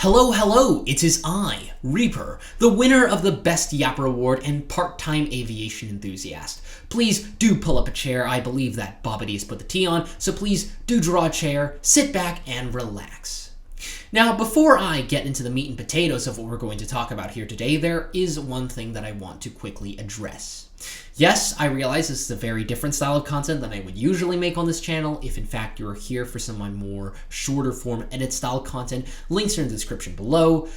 Hello, hello, it is I, Reaper, the winner of the Best Yapper Award and part-time aviation enthusiast. Please do pull up a chair. I believe that Bobbity has put the tea on, so please do draw a chair, sit back, and relax. Now, before I get into the meat and potatoes of what we're going to talk about here today, there is one thing that I want to quickly address. Yes, I realize this is a very different style of content than I would usually make on this channel. If in fact you're here for some of my more shorter form edit style content, links are in the description below.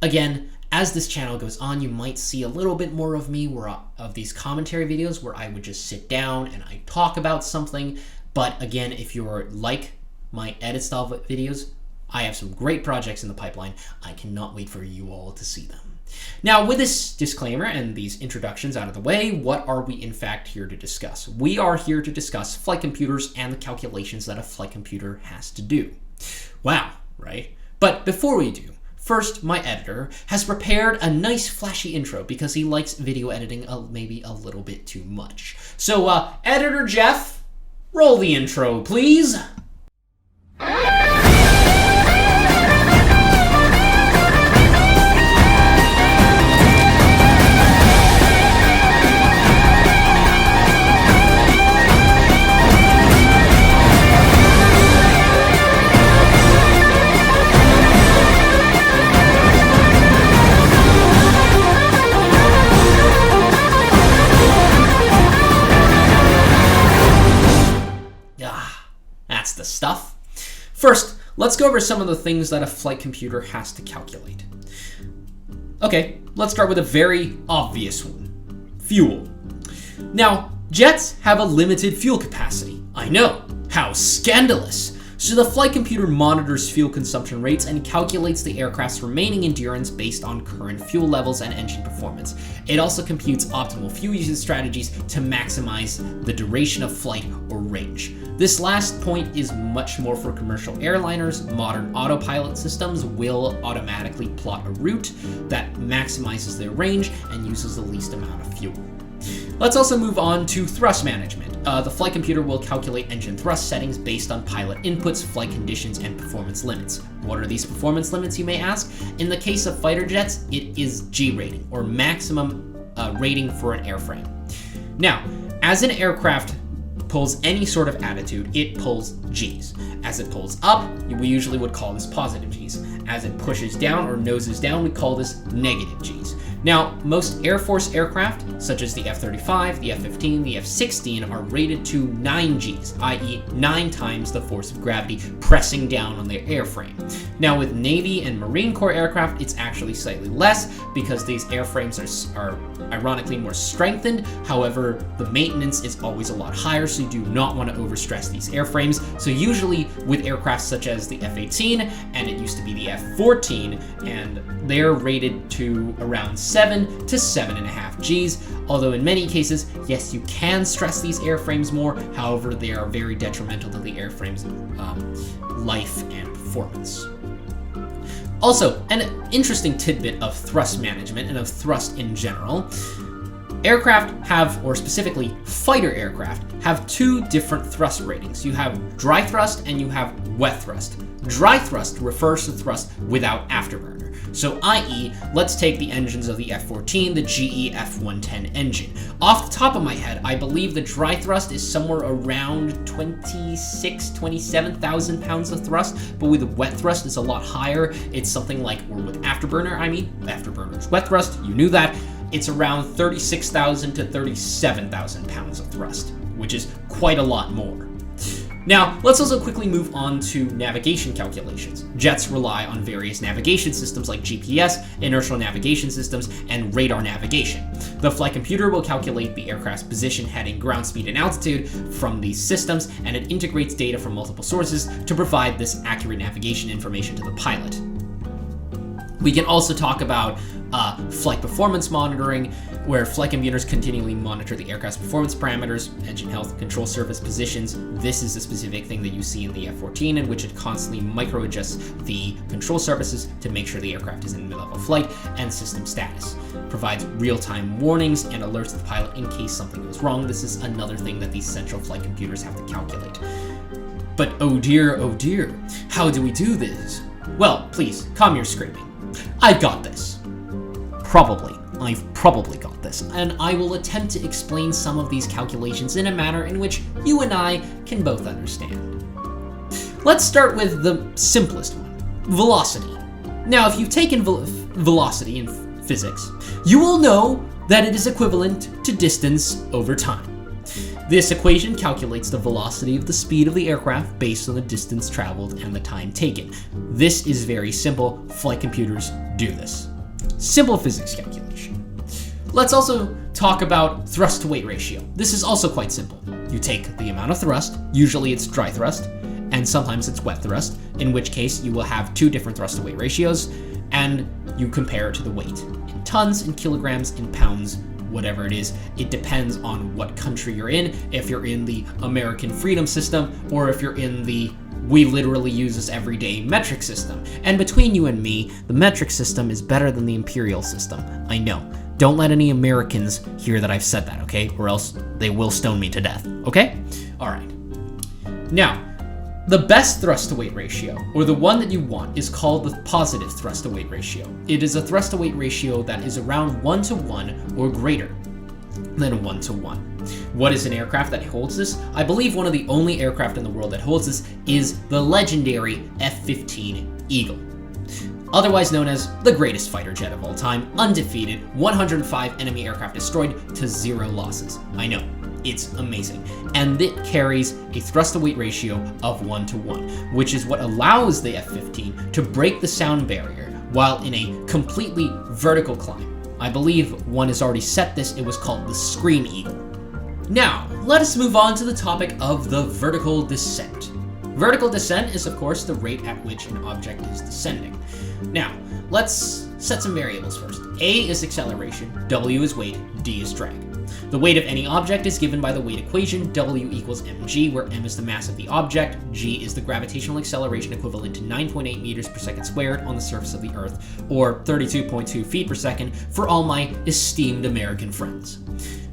Again, as this channel goes on, you might see a little bit more of me of these commentary videos where I would just sit down and I talk about something. But again, if you're like my edit style videos, I have some great projects in the pipeline. I cannot wait for you all to see them. Now, with this disclaimer and these introductions out of the way, what are we in fact here to discuss? We are here to discuss flight computers and the calculations that a flight computer has to do. Wow, right? But before we do, first, my editor has prepared a nice flashy intro because he likes video editing maybe a little bit too much. So, Editor Jeff, roll the intro, please. That's the stuff. First, let's go over some of the things that a flight computer has to calculate. Okay, let's start with a very obvious one. Fuel. Now, jets have a limited fuel capacity. I know, how scandalous. So the flight computer monitors fuel consumption rates and calculates the aircraft's remaining endurance based on current fuel levels and engine performance. It also computes optimal fuel usage strategies to maximize the duration of flight or range. This last point is much more for commercial airliners. Modern autopilot systems will automatically plot a route that maximizes their range and uses the least amount of fuel. Let's also move on to thrust management. The flight computer will calculate engine thrust settings based on pilot inputs, flight conditions, and performance limits. What are these performance limits, you may ask? In the case of fighter jets, it is G rating, or maximum rating for an airframe. Now, as an aircraft pulls any sort of attitude, it pulls G's. As it pulls up, we usually would call this positive G's. As it pushes down or noses down, we call this negative G's. Now, most Air Force aircraft, such as the F-35, the F-15, the F-16, are rated to 9 Gs, i.e. 9 times the force of gravity pressing down on their airframe. Now, with Navy and Marine Corps aircraft, it's actually slightly less because these airframes are ironically more strengthened. However, the maintenance is always a lot higher, so you do not want to overstress these airframes. So usually with aircraft such as the F-18, and it used to be the F-14, and they're rated to around 7 to 7.5 Gs, although in many cases, yes, you can stress these airframes more. However, they are very detrimental to the airframe's life and performance. Also, an interesting tidbit of thrust management and of thrust in general, aircraft have, or specifically fighter aircraft, have two different thrust ratings. You have dry thrust and you have wet thrust. Dry thrust refers to thrust without afterburner. So i.e., let's take the engines of the F-14, the GE F-110 engine. Off the top of my head, I believe the dry thrust is somewhere around 27,000 pounds of thrust, but with the wet thrust, it's a lot higher. It's something like, or with afterburner, afterburner's wet thrust, you knew that. It's around 36,000 to 37,000 pounds of thrust, which is quite a lot more. Now, let's also quickly move on to navigation calculations. Jets rely on various navigation systems like GPS, inertial navigation systems, and radar navigation. The flight computer will calculate the aircraft's position, heading, ground speed, and altitude from these systems, and it integrates data from multiple sources to provide this accurate navigation information to the pilot. We can also talk about flight performance monitoring, where flight computers continually monitor the aircraft's performance parameters, engine health, control surface positions. This is a specific thing that you see in the F-14, in which it constantly micro-adjusts the control surfaces to make sure the aircraft is in mid-level flight, and system status. Provides real-time warnings and alerts the pilot in case something goes wrong. This is another thing that these central flight computers have to calculate. But oh dear, how do we do this? Well, please, calm your screaming. I've got this. Probably. I've probably got this, and I will attempt to explain some of these calculations in a manner in which you and I can both understand. Let's start with the simplest one, velocity. Now, if you've taken velocity in physics, you will know that it is equivalent to distance over time. This equation calculates the velocity of the speed of the aircraft based on the distance traveled and the time taken. This is very simple. Flight computers do this. Simple physics calculation. Let's also talk about thrust to weight ratio. This is also quite simple. You take the amount of thrust, usually it's dry thrust, and sometimes it's wet thrust, in which case you will have two different thrust to weight ratios, and you compare it to the weight in tons, in kilograms, in pounds, whatever it is. It depends on what country you're in, if you're in the American freedom system, or if you're in the we literally use this everyday metric system. And between you and me, the metric system is better than the imperial system. I know. Don't let any Americans hear that I've said that, okay? Or else they will stone me to death, okay? All right. Now, the best thrust to weight ratio, or the one that you want, is called the positive thrust to weight ratio. It is a thrust to weight ratio that is around 1:1 or greater than 1:1. What is an aircraft that holds this? I believe one of the only aircraft in the world that holds this is the legendary F-15 Eagle. Otherwise known as the greatest fighter jet of all time, undefeated, 105 enemy aircraft destroyed to 0 losses. I know, it's amazing. And it carries a thrust to weight ratio of 1:1, which is what allows the F-15 to break the sound barrier while in a completely vertical climb. I believe one has already set this. It was called the Scream Eagle. Now, let us move on to the topic of the vertical descent. Vertical descent is, of course, the rate at which an object is descending. Now, let's set some variables first. A is acceleration, W is weight, D is drag. The weight of any object is given by the weight equation, W equals mg, where m is the mass of the object, g is the gravitational acceleration equivalent to 9.8 meters per second squared on the surface of the Earth, or 32.2 feet per second for all my esteemed American friends.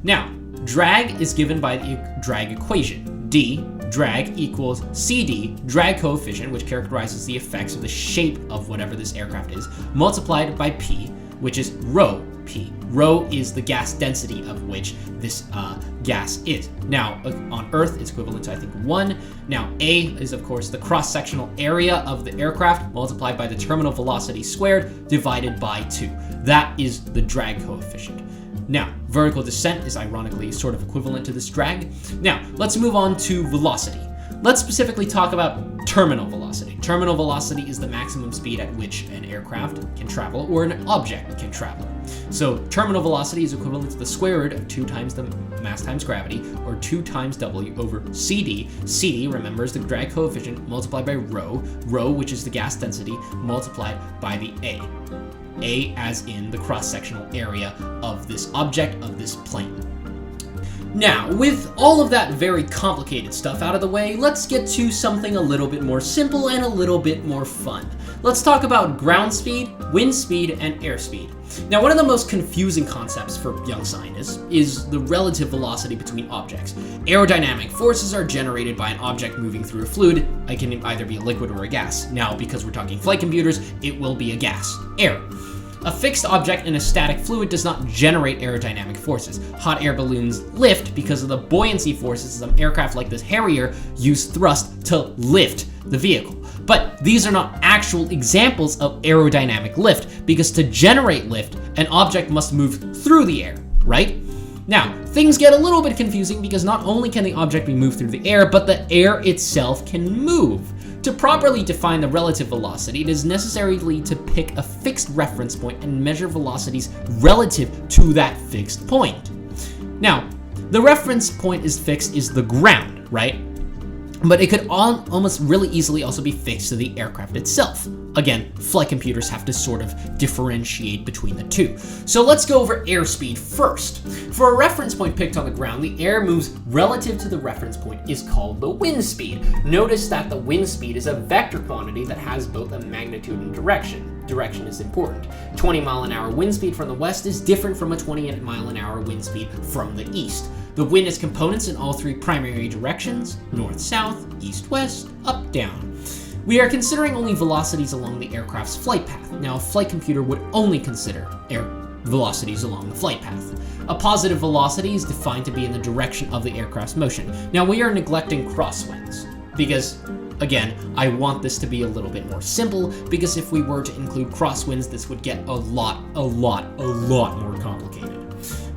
Now, drag is given by the drag equation. D, drag equals CD, drag coefficient, which characterizes the effects of the shape of whatever this aircraft is, multiplied by P, which is rho P. Rho is the gas density of which this gas is. Now, on Earth, it's equivalent to, I think, 1. Now, A is, of course, the cross-sectional area of the aircraft multiplied by the terminal velocity squared divided by 2. That is the drag coefficient. Now, vertical descent is ironically sort of equivalent to this drag. Now, let's move on to velocity. Let's specifically talk about terminal velocity. Terminal velocity is the maximum speed at which an aircraft can travel or an object can travel. So terminal velocity is equivalent to the square root of 2 times the mass times gravity, or 2 times W over CD. CD, remember, is the drag coefficient multiplied by rho. Rho, which is the gas density, multiplied by the A. A as in the cross-sectional area of this object, of this plane. Now, with all of that very complicated stuff out of the way, let's get to something a little bit more simple and a little bit more fun. Let's talk about ground speed, wind speed, and airspeed. Now, one of the most confusing concepts for young scientists is the relative velocity between objects. Aerodynamic forces are generated by an object moving through a fluid. It can either be a liquid or a gas. Now, because we're talking flight computers, it will be a gas, air. A fixed object in a static fluid does not generate aerodynamic forces. Hot air balloons lift because of the buoyancy forces. Some aircraft like this Harrier use thrust to lift the vehicle. But these are not actual examples of aerodynamic lift, because to generate lift, an object must move through the air, right? Now, things get a little bit confusing because not only can the object be moved through the air, but the air itself can move. To properly define the relative velocity, it is necessary to pick a fixed reference point and measure velocities relative to that fixed point. Now, the reference point is fixed is the ground, right? But it could almost really easily also be fixed to the aircraft itself. Again, flight computers have to sort of differentiate between the two. So let's go over airspeed first. For a reference point picked on the ground, the air moves relative to the reference point is called the wind speed. Notice that the wind speed is a vector quantity that has both a magnitude and direction. Direction is important. 20-mile-an-hour wind speed from the west is different from a 20-mile-an-hour wind speed from the east. The wind has components in all 3 primary directions: north-south, east-west, up-down. We are considering only velocities along the aircraft's flight path. Now, a flight computer would only consider velocities along the flight path. A positive velocity is defined to be in the direction of the aircraft's motion. Now, we are neglecting crosswinds because, again, I want this to be a little bit more simple, because if we were to include crosswinds, this would get a lot more complicated,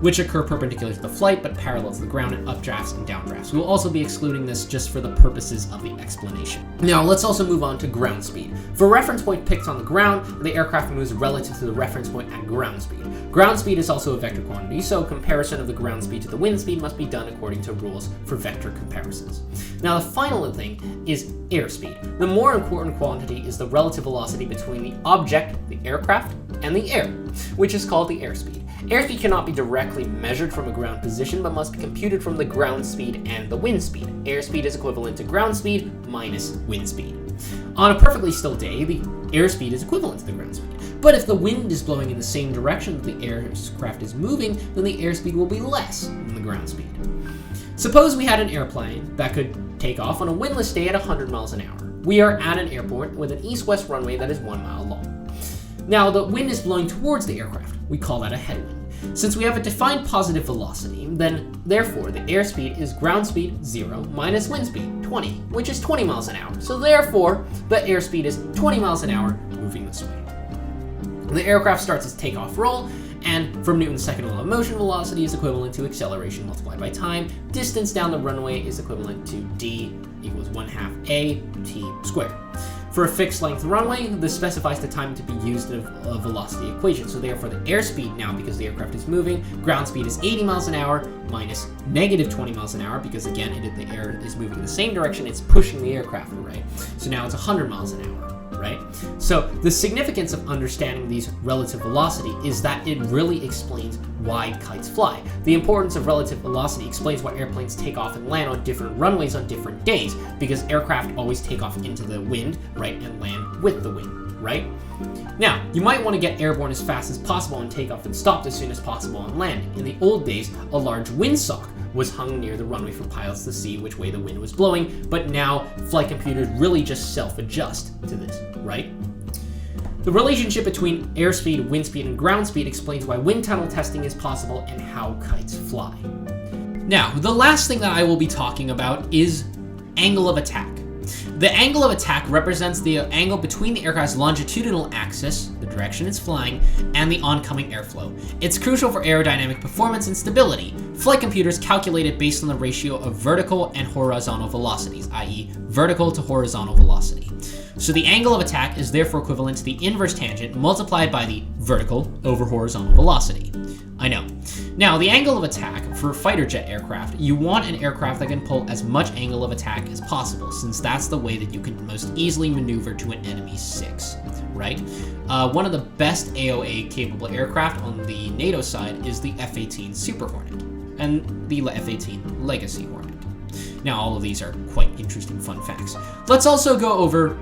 which occur perpendicular to the flight but parallel to the ground in updrafts and downdrafts. We will also be excluding this just for the purposes of the explanation. Now, let's also move on to ground speed. For a reference point picked on the ground, the aircraft moves relative to the reference point at ground speed. Ground speed is also a vector quantity, so comparison of the ground speed to the wind speed must be done according to rules for vector comparisons. Now, the final thing is airspeed. The more important quantity is the relative velocity between the object, the aircraft, and the air, which is called the airspeed. Airspeed cannot be directly measured from a ground position, but must be computed from the ground speed and the wind speed. Airspeed is equivalent to ground speed minus wind speed. On a perfectly still day, the airspeed is equivalent to the ground speed. But if the wind is blowing in the same direction that the aircraft is moving, then the airspeed will be less than the ground speed. Suppose we had an airplane that could take off on a windless day at 100 miles an hour. We are at an airport with an east-west runway that is 1 mile long. Now, the wind is blowing towards the aircraft. We call that a headwind. Since we have a defined positive velocity, then therefore the airspeed is ground speed 0 minus wind speed 20, which is 20 miles an hour. So therefore, the airspeed is 20 miles an hour moving this way. The aircraft starts its takeoff roll, and from Newton's second law of motion, velocity is equivalent to acceleration multiplied by time. Distance down the runway is equivalent to d equals 1/2 a t squared. For a fixed length runway, this specifies the time to be used in a velocity equation. So therefore the airspeed now, because the aircraft is moving, ground speed is 80 miles an hour minus negative 20 miles an hour, because again, the air is moving in the same direction, it's pushing the aircraft, right? So now it's 100 miles an hour, right? So the significance of understanding these relative velocity is that it really explains why kites fly. The importance of relative velocity explains why airplanes take off and land on different runways on different days, because aircraft always take off into the wind, right, and land with the wind, right? Now, you might want to get airborne as fast as possible and take off and stop as soon as possible on landing. In the old days, a large windsock was hung near the runway for pilots to see which way the wind was blowing, but now flight computers really just self-adjust to this, right? The relationship between airspeed, wind speed, and ground speed explains why wind tunnel testing is possible and how kites fly. Now, the last thing that I will be talking about is angle of attack. The angle of attack represents the angle between the aircraft's longitudinal axis, the direction it's flying, and the oncoming airflow. It's crucial for aerodynamic performance and stability. Flight computers calculate it based on the ratio of vertical and horizontal velocities, i.e. vertical to horizontal velocity. So the angle of attack is therefore equivalent to the inverse tangent multiplied by the vertical over horizontal velocity. I know. Now, the angle of attack for fighter jet aircraft, you want an aircraft that can pull as much angle of attack as possible, since that's the way that you can most easily maneuver to an enemy's 6, right? One of the best AOA capable aircraft on the NATO side is the F-18 Super Hornet and the F-18 Legacy Hornet. Now, all of these are quite interesting fun facts. Let's also go over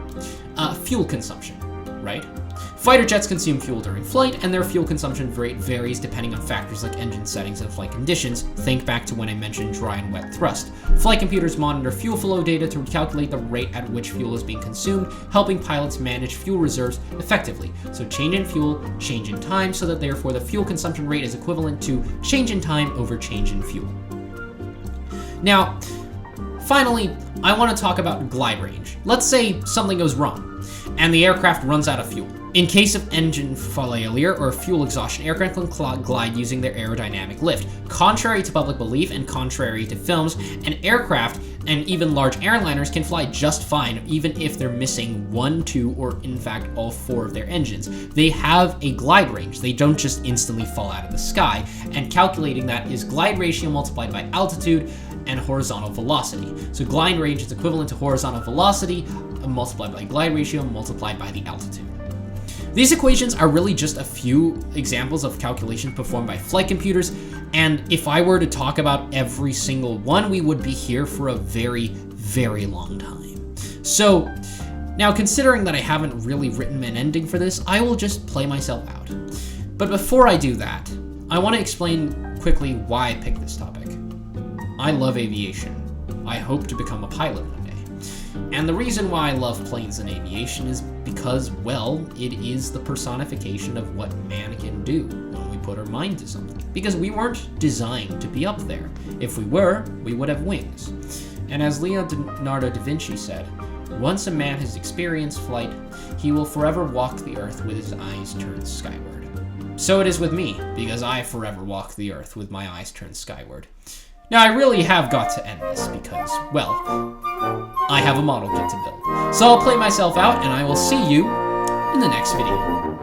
fuel consumption, right? Fighter jets consume fuel during flight, and their fuel consumption rate varies depending on factors like engine settings and flight conditions. Think back to when I mentioned dry and wet thrust. Flight computers monitor fuel flow data to calculate the rate at which fuel is being consumed, helping pilots manage fuel reserves effectively. So change in fuel, change in time, so that therefore the fuel consumption rate is equivalent to change in time over change in fuel. Now, finally, I want to talk about glide range. Let's say something goes wrong, and the aircraft runs out of fuel. In case of engine failure or fuel exhaustion, aircraft can glide using their aerodynamic lift. Contrary to public belief and contrary to films, an aircraft and even large airliners can fly just fine even if they're missing 1, 2, or in fact all 4 of their engines. They have a glide range. They don't just instantly fall out of the sky, and calculating that is glide ratio multiplied by altitude and horizontal velocity. So glide range is equivalent to horizontal velocity multiplied by glide ratio multiplied by the altitude. These equations are really just a few examples of calculations performed by flight computers, and if I were to talk about every single one, we would be here for a very, very long time. So, now considering that I haven't really written an ending for this, I will just play myself out. But before I do that, I want to explain quickly why I picked this topic. I love aviation. I hope to become a pilot one day. And the reason why I love planes and aviation is because, well, it is the personification of what man can do when we put our mind to something. Because we weren't designed to be up there. If we were, we would have wings. And as Leonardo da Vinci said, once a man has experienced flight, he will forever walk the earth with his eyes turned skyward. So it is with me, because I forever walk the earth with my eyes turned skyward. Now, I really have got to end this because, well, I have a model kit to build. So I'll play myself out, and I will see you in the next video.